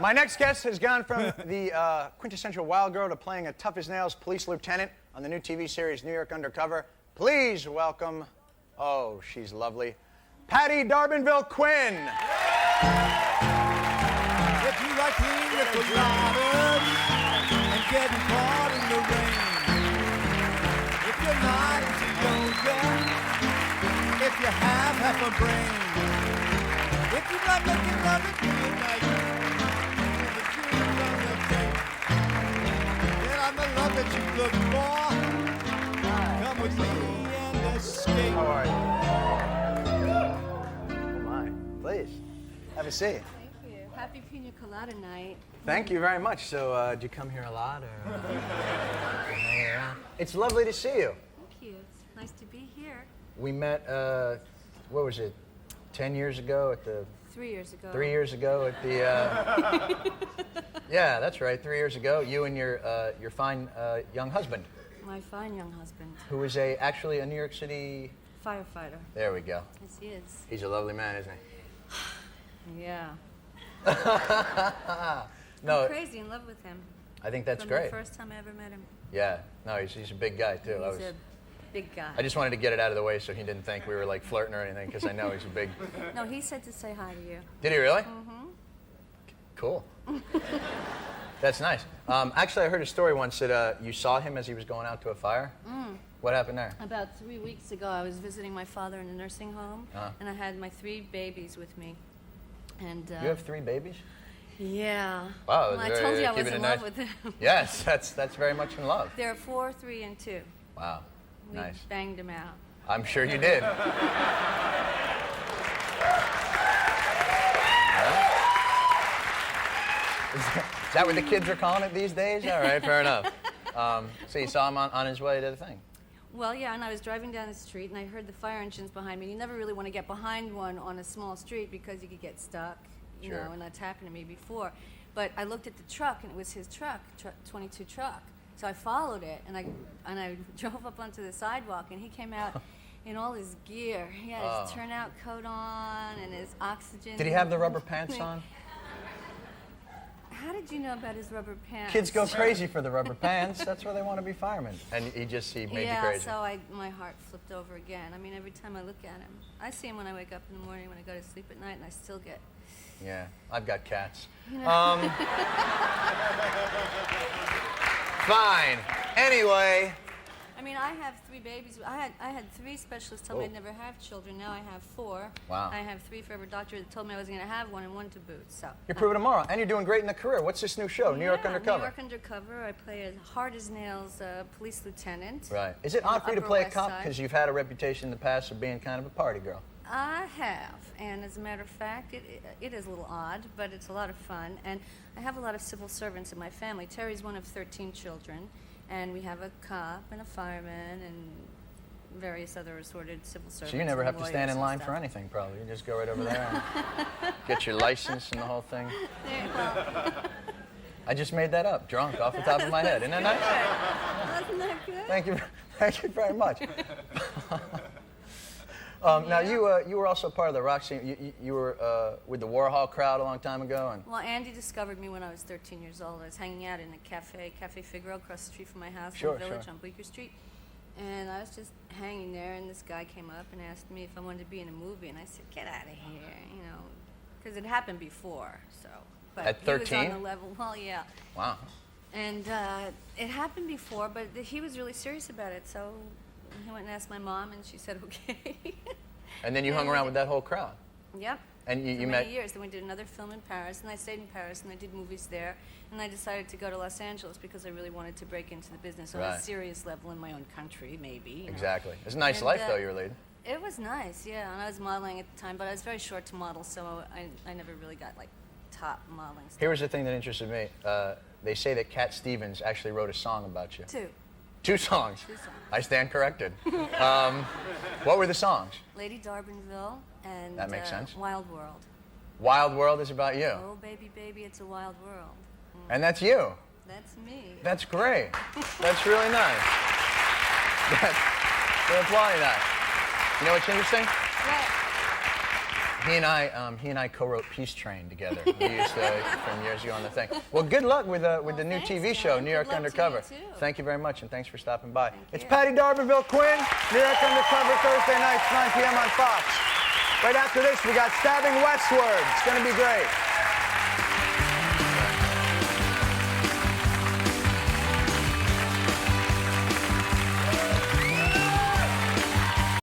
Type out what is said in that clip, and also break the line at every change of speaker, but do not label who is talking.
My next guest has gone from the quintessential wild girl to playing a tough-as-nails police lieutenant on the new TV series New York Undercover. Please welcome, oh, she's lovely, Patti D'Arbanville Quinn.
If you like clean coladas and getting caught in the rain, if you're not into yoga, if you have half a brain, if you like making love at midnight, and the dreams on the tape, then I'm the love that you look for. Come with me and escape.
How are you? Oh my, please, have a seat.
Happy Pina Colada night.
Thank you very much. So, do you come here a lot, or hang around? It's lovely to see you.
Thank you. It's nice to be here.
We met, what was it, 10 years ago at the...
3 years ago.
3 years ago at the... yeah, that's right, 3 years ago. You and your fine young husband.
My fine young husband.
Who was actually a New York City...
Firefighter.
There we go.
Yes, he is.
He's a lovely man, isn't he?
Yeah.
No,
I'm crazy in love with him.
I think that's
From
great.
The first time I ever met him.
Yeah, no, he's a big guy too.
He's a big guy.
I just wanted to get it out of the way so he didn't think we were like flirting or anything, because I know he's a big...
No, he said to say hi to you.
Did he really?
Mm-hmm.
Cool. That's nice. Actually, I heard a story once that you saw him as he was going out to a fire.
Mm.
What happened there?
About 3 weeks ago, I was visiting my father in a nursing home, and I had my 3 babies with me. And
you have 3 babies?
Yeah.
Wow.
Well, I told you I was in love with him.
Yes, that's very much in love.
There are 4, 3, and 2.
Wow.
We
Nice.
banged him out.
I'm sure you did. Is that what the kids are calling it these days? All right, fair enough. So you saw him on his way to the thing?
Well, yeah, and I was driving down the street, and I heard the fire engines behind me. You never really want to get behind one on a small street because you could get stuck, you know, and that's happened to me before. But I looked at the truck, and it was his truck, 22 truck. So I followed it, and I drove up onto the sidewalk, and he came out in all his gear. He had his turnout coat on and his oxygen.
Did he have the rubber pants on?
How did you know about his rubber pants?
Kids go crazy for the rubber pants. That's where they want to be firemen. And he made you crazy.
Yeah, so my heart flipped over again. I mean, every time I look at him, I see him when I wake up in the morning, when I go to sleep at night, and I still get...
Yeah, I've got cats.
You know.
Fine. Anyway.
I mean, I have 3 babies. I had 3 specialists tell me I'd never have children. Now I have 4.
Wow.
I have 3 forever doctors that told me I was going to have 1 and 1 to boot. So
You're proving tomorrow, and you're doing great in the career. What's this new show, New York Undercover?
New York Undercover. I play a hard-as-nails police lieutenant.
Right. Is it odd for you to play a cop because you've had a reputation in the past of being kind of a party girl?
I have, and as a matter of fact, it is a little odd, but it's a lot of fun. And I have a lot of civil servants in my family. Terry's one of 13 children, and we have a cop and a fireman and various other assorted civil servants.
So you never have to stand in line for anything, probably. You just go right over there and get your license and the whole thing.
Well,
I just made that up, drunk, off the top of my head. Isn't that nice?
wasn't that good?
Thank you very much. Now, you were also part of the rock scene. You were with the Warhol crowd a long time ago. And
well, Andy discovered me when I was 13 years old. I was hanging out in a Cafe Figaro, across the street from my house in the Village on Bleecker Street. And I was just hanging there, and this guy came up and asked me if I wanted to be in a movie. And I said, get out of here, you know, because it happened before. So, but
at 13?
He was on the level. Well, yeah.
Wow.
And it happened before, but he was really serious about it. So he went and asked my mom, and she said, okay.
And then you hung around with that whole crowd?
Yep.
And you
for
met...
many years. Then we did another film in Paris, and I stayed in Paris, and I did movies there. And I decided to go to Los Angeles because I really wanted to break into the business on a serious level in my own country, maybe. You know.
Exactly. It's a nice life, though, you were leading.
It was nice, yeah. And I was modeling at the time, but I was very short to model, so I never really got, like, top modeling stuff.
Here was the thing that interested me. They say that Cat Stevens actually wrote a song about you.
2.
2 songs?
2 songs.
I stand corrected. What were the songs?
Lady D'Arbanville and
that makes sense.
Wild World.
Wild World is about you.
Oh, baby, baby, it's a wild world.
And that's you.
That's me.
That's great. That's really nice. We're applauding that. You know what's interesting?
What?
He and I co-wrote Peace Train together. We used to, from years ago on the thing. Well, good luck with the new TV show, New York Undercover. Thank you very much, and thanks for stopping by. It's Patti D'Arbanville Quinn, New York Undercover, Thursday nights, 9 p.m. on Fox. Right after this, we got Stabbing Westward. It's going to be great.